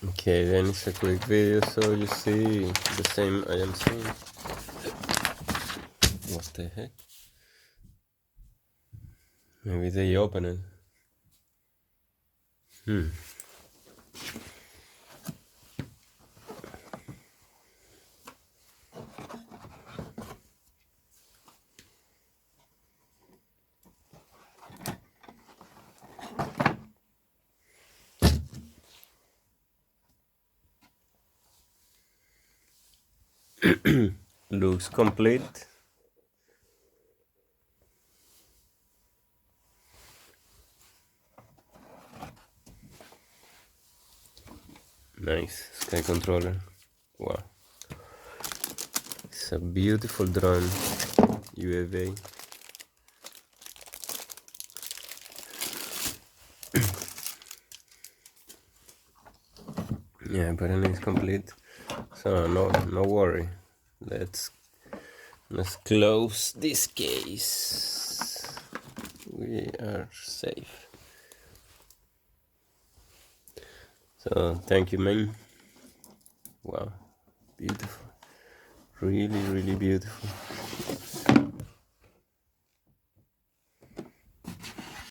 Okay, then it's a quick video so you see the same I am seeing. What the heck? Maybe they open it. Looks complete. Nice sky controller. Wow, it's a beautiful drone. UAV. Yeah, apparently it's complete. So no worry. Let's close this case. We are safe. So thank you, man. Wow, beautiful. Really, really beautiful.